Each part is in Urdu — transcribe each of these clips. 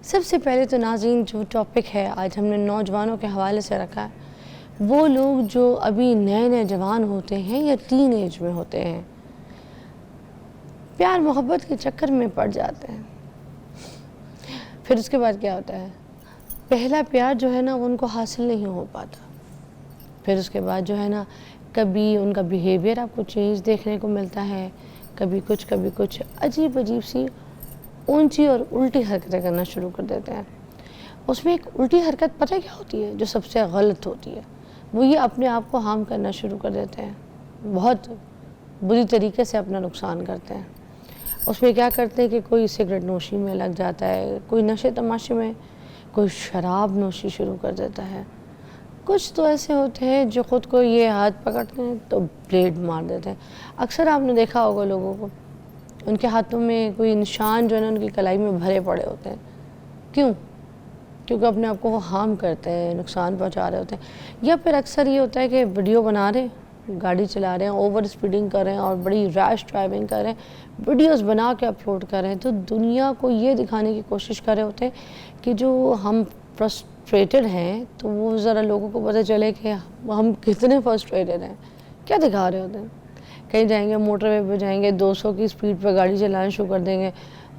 سب سے پہلے تو ناظرین جو ٹاپک ہے آج ہم نے نوجوانوں کے حوالے سے رکھا ہے، وہ لوگ جو ابھی نئے نئے جوان ہوتے ہیں یا ٹین ایج میں ہوتے ہیں، پیار محبت کے چکر میں پڑ جاتے ہیں. پھر اس کے بعد کیا ہوتا ہے، پہلا پیار جو ہے نا وہ ان کو حاصل نہیں ہو پاتا. پھر اس کے بعد جو ہے نا کبھی ان کا بیہیویئر آپ کو چینج دیکھنے کو ملتا ہے، کبھی کچھ عجیب سی اونچی اور الٹی حرکتیں کرنا شروع کر دیتے ہیں. اس میں ایک الٹی حرکت پتہ کیا ہوتی ہے جو سب سے غلط ہوتی ہے، وہ یہ اپنے آپ کو ہارم کرنا شروع کر دیتے ہیں، بہت بری طریقے سے اپنا نقصان کرتے ہیں. اس میں کیا کرتے ہیں کہ کوئی سگریٹ نوشی میں لگ جاتا ہے، کوئی نشے تماشے میں، کوئی شراب نوشی شروع کر دیتا ہے. کچھ تو ایسے ہوتے ہیں جو خود کو یہ ہاتھ پکڑتے ہیں تو بلیڈ مار دیتے ہیں. اکثر آپ نے دیکھا ہوگا لوگوں کو ان کے ہاتھوں میں کوئی نشان جو ہے نا ان کی کلائی میں بھرے پڑے ہوتے ہیں. کیوں؟ کیونکہ اپنے آپ کو وہ ہارم کرتے ہیں، نقصان پہنچا رہے ہوتے ہیں. یا پھر اکثر یہ ہوتا ہے کہ ویڈیو بنا رہے ہیں، گاڑی چلا رہے ہیں، اوور اسپیڈنگ کر رہے ہیں اور بڑی ریش ڈرائیونگ کر رہے ہیں، ویڈیوز بنا کے اپلوڈ کر رہے ہیں، تو دنیا کو یہ دکھانے کی کوشش کر رہے ہوتے ہیں کہ جو ہم فرسٹریٹڈ ہیں تو وہ ذرا لوگوں کو پتہ چلے کہ ہم کتنے فرسٹریٹڈ ہیں. کیا دکھا رہے ہوتے ہیں؟ کہیں جائیں گے موٹر وے پہ جائیں گے 200 کی اسپیڈ پہ گاڑی چلانا شروع کر دیں گے،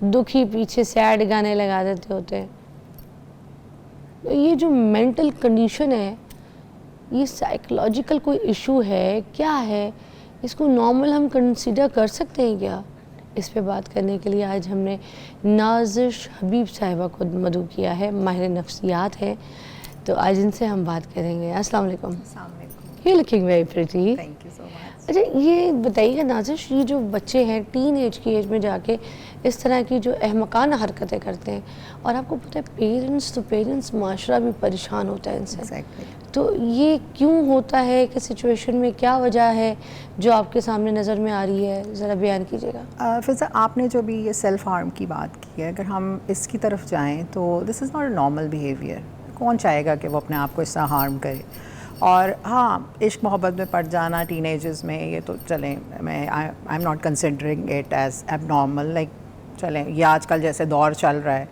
دکھی پیچھے سیڈ گانے لگا دیتے ہوتے ہیں. یہ جو مینٹل کنڈیشن ہے، یہ سائیکولوجیکل کوئی ایشو ہے کیا ہے؟ اس کو نارمل ہم کنسیڈر کر سکتے ہیں کیا؟ اس پہ بات کرنے کے لیے آج ہم نے نازش حبیب صاحبہ کو مدعو کیا ہے، ماہر نفسیات ہے، تو آج ان سے ہم بات کریں گے. السلام علیکم. السلام علیکم. You're looking very pretty. Thank you so much. اچھا یہ بتائیے گا نازش، یہ جو بچے ہیں ٹین ایج کی ایج میں جا کے اس طرح کی جو احمقانہ حرکتیں کرتے ہیں، اور آپ کو پتہ ہے پیرنٹس معاشرہ بھی پریشان ہوتا ہے ان سے، تو یہ کیوں ہوتا ہے کہ سچویشن میں کیا وجہ ہے جو آپ کے سامنے نظر میں آ رہی ہے؟ ذرا بیان کیجیے گا. فضا، آپ نے جو بھی یہ سیلف ہارم کی بات کی ہے، اگر ہم اس کی طرف جائیں تو this is not a normal behaviour. کون چاہے گا کہ وہ اپنے آپ کو اس طرح ہارم کرے؟ اور ہاں، عشق محبت میں پڑ جانا ٹین ایجز میں، یہ تو چلیں، میں I am not considering it as abnormal. Like چلیں، یہ آج کل جیسے دور چل رہا ہے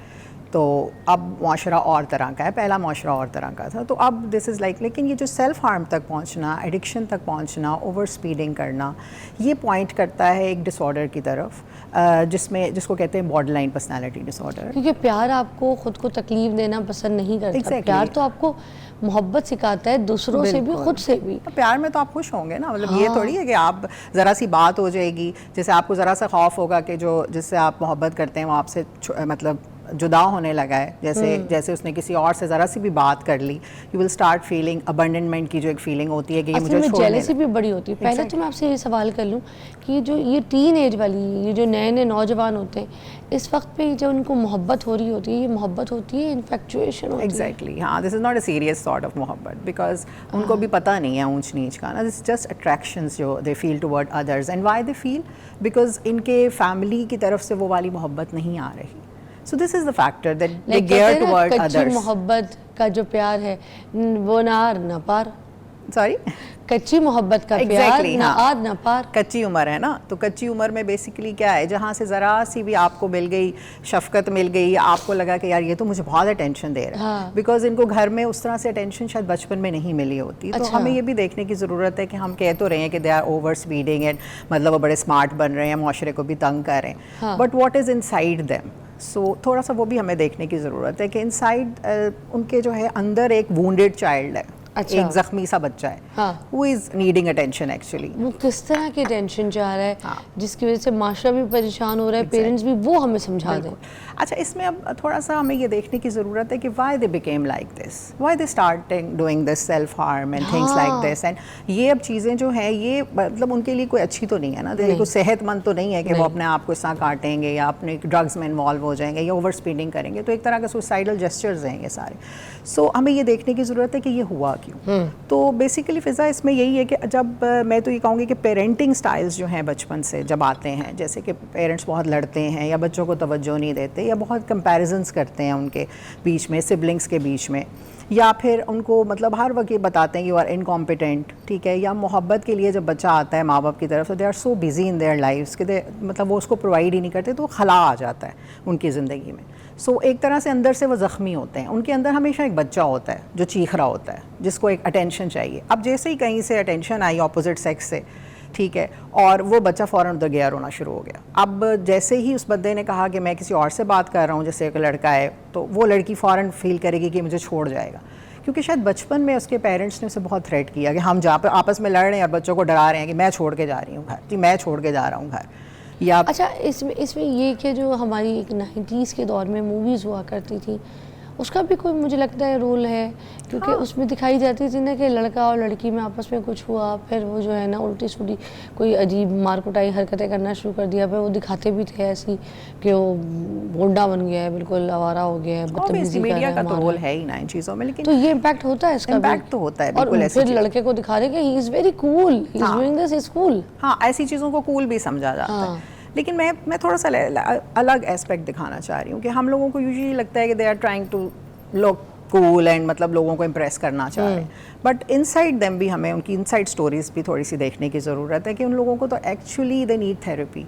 تو اب معاشرہ اور طرح کا ہے، پہلا معاشرہ اور طرح کا تھا، تو اب دس از لائک. لیکن یہ جو سیلف ہارم تک پہنچنا، ایڈکشن تک پہنچنا، اوور اسپیڈنگ کرنا، یہ پوائنٹ کرتا ہے ایک ڈس آرڈر کی طرف، جس کو کہتے ہیں بارڈر لائن پرسنالٹی ڈس آرڈر. کیونکہ پیار آپ کو خود کو تکلیف دینا پسند نہیں کرتا. Exactly. پیار تو آپ کو محبت سکھاتا ہے، دوسروں سے بھی خود سے بھی. پیار میں تو آپ خوش ہوں گے نا، مطلب یہ تھوڑی ہے کہ آپ ذرا سی بات ہو جائے گی، جیسے آپ کو ذرا سا خوف ہوگا کہ جو جس سے آپ محبت کرتے ہیں وہ آپ سے مطلب جدا ہونے لگا ہے، جیسے اس نے کسی اور سے ذرا سی بھی بات کر لی، یو ول اسٹارٹ فیلنگ ابنڈنمنٹ کی جو ایک فیلنگ ہوتی ہے کہ یہ مجھے چھوڑنے لگا. جیلسی بھی بڑی ہوتی ہے. پہلے تو میں آپ سے یہ سوال کر لوں کہ جو یہ ٹین ایج والی، یہ جو نئے نئے نوجوان ہوتے ہیں، اس وقت پہ جو ان کو محبت ہو رہی ہوتی ہے، یہ محبت ہوتی ہے انفیکچویشن ہوتی ہے؟ ایگزیکٹلی، ہاں، this is not a serious sort of محبت، بیکاز ان کو بھی پتہ نہیں ہے اونچ نیچ کا نا. دس از جسٹ اٹریکشنز جو they feel toward others. And why they feel? Because ان کے فیملی کی طرف سے وہ والی محبت نہیں آ رہی. So this is the factor that they gear toward others. کچی محبت کا جو پیار ہے وہ نہ آر نہ پار. سوری، کچی محبت کا پیار نہ آر نہ پار. کچی عمر ہے نا، تو کچی عمر میں بیسیکلی کیا ہے، جہاں سے ذرا سی بھی آپ کو مل گئی شفقت، مل گئی، آپ کو لگا کہ یار یہ تو مجھے بہت اٹینشن دے رہا ہے، بیکاز ان کو گھر میں اس طرح سے اٹینشن شاید بچپن میں نہیں ملی ہوتی. تو ہمیں یہ بھی دیکھنے کی ضرورت ہے کہ ہم کہہ تو رہے ہیں کہ they are over speeding and مطلب وہ بڑے اسمارٹ بن رہے ہیں، معاشرے کو بھی تنگ کر رہے ہیں، but what is inside them. So تھوڑا سا وہ بھی ہمیں دیکھنے کی ضرورت ہے کہ ان سائڈ ان کے جو ہے اندر ایک وونڈیڈ چائلڈ ہے، ایک زخمی سا بچہ ہے، who is needing attention actually. وہ کس طرح کی ٹینشن چاہ رہا ہے جس کی وجہ سے معاشرہ بھی پریشان ہو رہا ہے، پیرنٹس بھی، وہ ہمیں سمجھا دیں. اچھا، اس میں اب تھوڑا سا ہمیں یہ دیکھنے کی ضرورت ہے کہ why they became like this, why they started doing this self harm and things like this. and یہ اب چیزیں جو ہیں یہ مطلب ان کے لیے کوئی اچھی تو نہیں ہے نا، کوئی صحت مند تو نہیں ہے کہ وہ اپنے آپ کو اس طرح کاٹیں گے یا اپنے ڈرگز میں انوالو ہو جائیں گے یا اوور اسپیڈنگ کریں گے. تو ایک طرح کے سوسائڈل جسچرز ہیں یہ سارے. سو ہمیں یہ دیکھنے کی ضرورت ہے کہ یہ ہوا کیوں. تو بیسیکلی فضا اس میں یہی ہے کہ جب میں تو یہ کہوں گی کہ پیرنٹنگ سٹائلز جو ہیں بچپن سے جب آتے ہیں, جیسے کہ پیرنٹس بہت لڑتے ہیں یا بچوں کو توجہ نہیں دیتے یا بہت کمپیریزنس کرتے ہیں ان کے بیچ میں, سبلنگس کے بیچ میں, یا پھر ان کو مطلب ہر وقت یہ بتاتے ہیں یو آر انکمپیٹنٹ, ٹھیک ہے, یا محبت کے لیے جب بچہ آتا ہے ماں باپ کی طرف, تو they are so busy in their lives کہ مطلب وہ اس کو پرووائڈ ہی نہیں کرتے, تو خلا آ جاتا ہے ان کی زندگی میں. سو ایک طرح سے اندر سے وہ زخمی ہوتے ہیں. ان کے اندر ہمیشہ ایک بچہ ہوتا ہے جو چیخ رہا ہوتا ہے, جس کو ایک اٹینشن چاہیے. اب جیسے ہی کہیں سے اٹینشن آئی اپوزٹ سیکس سے, ٹھیک ہے, اور وہ بچہ فوراً ادھر گیا رونا شروع ہو گیا. اب جیسے ہی اس بندے نے کہا کہ میں کسی اور سے بات کر رہا ہوں, جیسے ایک لڑکا ہے, تو وہ لڑکی فوراً فیل کرے گی کہ مجھے چھوڑ جائے گا, کیونکہ شاید بچپن میں اس کے پیرنٹس نے اسے بہت تھریٹ کیا کہ ہم جہاں پہ آپس میں لڑ رہے ہیں اور بچوں کو ڈرا رہے ہیں کہ میں چھوڑ کے جا رہی ہوں گھر, جی میں چھوڑ کے جا رہا ہوں گھر. یا اچھا اس میں یہ کہ جو ہماری ایک 90s کے دور میں موویز ہوا کرتی تھی, اس کا بھی کوئی مجھے لگتا ہے رول ہے, کیونکہ اس میں دکھائی جاتی تھی نا کہ لڑکا اور لڑکی میں آپس میں کچھ ہوا, پھر وہ جو ہے نا الٹی سوٹی کوئی عجیب مار کٹائی حرکتیں کرنا شروع کر دیا, پھر وہ دکھاتے بھی تھے ایسی کہ وہ گنڈا بن گیا ہے, بالکل آوارہ ہو گیا ہے, بدتمیزی کر رہا ہے. میڈیا کا تو رول ہے ہی نا ان چیزوں میں, لیکن تو یہ امپیکٹ ہوتا ہے اس کا, امپیکٹ تو ہوتا ہے اور بالکل. پھر لڑکے کو دکھا رہے کہ ہی is very cool, he is doing this, ہی از کول. ہاں ایسی چیزوں کو کول بھی سمجھا جاتا ہے. لیکن میں تھوڑا سا الگ ایسپیکٹ دکھانا چاہ رہی ہوں کہ ہم لوگوں کو یوزلی لگتا ہے کہ they are trying to look cool and مطلب لوگوں کو امپریس کرنا چاہ رہے ہیں, بٹ ان سائڈ دیم بھی ہمیں ان کی ان سائڈ اسٹوریز بھی تھوڑی سی دیکھنے کی ضرورت ہے کہ ان لوگوں کو تو ایکچولی دے نیڈ تھیراپی.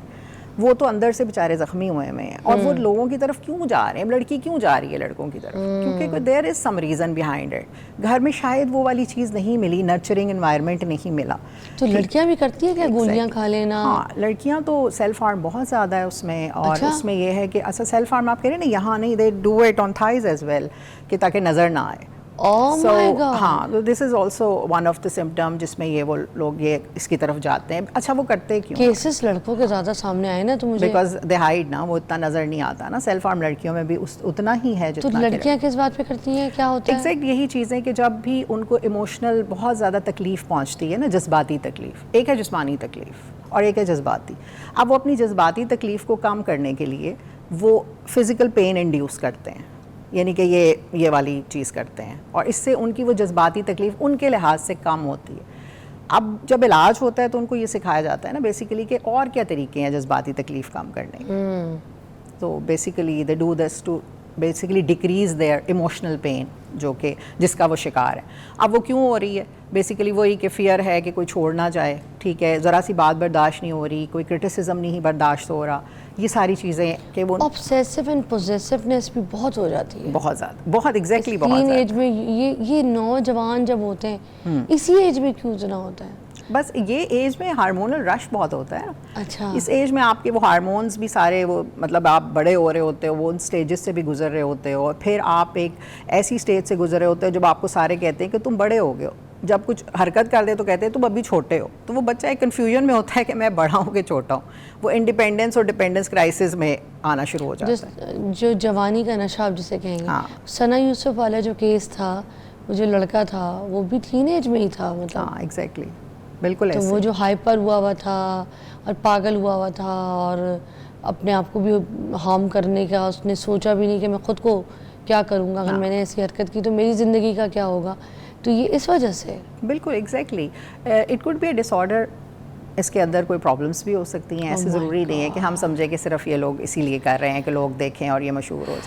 وہ تو اندر سے بیچارے زخمی ہوئے ہیں, اور وہ لوگوں کی طرف کیوں جا رہے ہیں, لڑکی کیوں جا رہی ہے لڑکوں کی طرف, کیونکہ دیر از سم ریزن بیہائنڈ اٹ. گھر میں شاید وہ والی چیز نہیں ملی, نرچرنگ انوائرمنٹ نہیں ملا. تو لڑکیاں بھی کرتی ہیں کیا گولیاں کھا لینا؟ ہاں لڑکیاں تو سیلف ہارم بہت زیادہ ہے اس میں, اور اس میں یہ ہے کہ اصل سیلف ہارم آپ کہہ رہے ہیں نا, یہاں نہیں, they do it on thighs as well, کہ تاکہ نظر نہ آئے. ہاں this is also one of the symptom جس میں یہ وہ لوگ یہ اس کی طرف جاتے ہیں. اچھا وہ کرتے کیوں؟ کیسز لڑکوں کے زیادہ سامنے آئے نا, تو مجھے بیکاز دے ہائڈ نا, وہ اتنا نظر نہیں آتا نا. سیلف ہارم لڑکیوں میں بھی اتنا ہی ہے تو لڑکیاں کس بات پہ کرتی ہیں, کیا ہوتا ہے؟ ایگزیکٹ یہی چیزیں کہ جب بھی ان کو ایموشنل بہت زیادہ تکلیف پہنچتی ہے نا, جذباتی تکلیف, ایک ہے جسمانی تکلیف اور ایک ہے جذباتی. اب وہ اپنی جذباتی تکلیف کو کم کرنے کے لیے وہ فزیکل پین انڈیوس کرتے ہیں, یعنی کہ یہ والی چیز کرتے ہیں, اور اس سے ان کی وہ جذباتی تکلیف ان کے لحاظ سے کم ہوتی ہے. اب جب علاج ہوتا ہے تو ان کو یہ سکھایا جاتا ہے نا بیسیکلی کہ اور کیا طریقے ہیں جذباتی تکلیف کم کرنے کے. تو basically they do this to basically decrease their emotional pain, جو کہ جس کا وہ شکار ہے. اب وہ کیوں ہو رہی ہے؟ بیسیکلی وہی کہ فیئر ہے کہ کوئی چھوڑ نہ جائے, ٹھیک ہے, ذرا سی بات برداشت نہیں ہو رہی, کوئی کرٹیسزم نہیں برداشت ہو رہا, یہ ساری چیزیں کہ وہ obsessive and possessiveness بھی بہت ہو جاتی ہے, بہت زیادہ, بہت ایگزیکٹلی بہت تین زیادہ. ایج میں یہ نوجوان جب ہوتے ہیں, اسی ایج میں کیوں اتنا ہوتا ہے؟ بس یہ ایج میں ہارمونل رش بہت ہوتا ہے. اچھا, اس ایج میں آپ کے وہ ہارمونز بھی سارے وہ مطلب آپ بڑے ہو رہے ہوتے ہو, وہ ان سٹیجز سے بھی گزر رہے ہوتے ہو, اور پھر آپ ایک ایسی سٹیج سے گزر رہے ہوتے ہو جب آپ کو سارے کہتے ہیں کہ تم بڑے ہو گئے ہو. جب کچھ حرکت کر دے تو کہتے ہیں تم ابھی چھوٹے ہو, تو وہ بچہ ایک کنفیوژن میں ہوتا ہے کہ میں بڑا ہوں کہ چھوٹا ہوں. وہ انڈیپینڈنس اور ڈیپینڈنس کرائسس میں آنا شروع ہو جاتا ہے. جو جوانی کا نشہ آپ جسے کہیں گے, ثنا یوسف والا جو کیس تھا, وہ جو لڑکا تھا وہ بھی ٹین ایج میں ہی تھا, مطلب ہاں ایگزیکٹلی بالکل تو ایسے. وہ جو ہائپر ہوا تھا اور پاگل ہوا تھا, اور اپنے آپ کو بھی ہارم کرنے کا اس نے سوچا بھی نہیں کہ میں خود کو کیا کروں گا, اگر میں نے ایسی حرکت کی تو میری زندگی کا کیا ہوگا. تو یہ اس وجہ سے بالکل exactly it could be a disorder. اس کے اندر کوئی پرابلمس بھی ہو سکتی ہیں, ایسے ضروری نہیں ہے کہ ہم سمجھیں کہ صرف یہ لوگ اسی لیے کر رہے ہیں کہ لوگ دیکھیں اور یہ مشہور ہو جائے.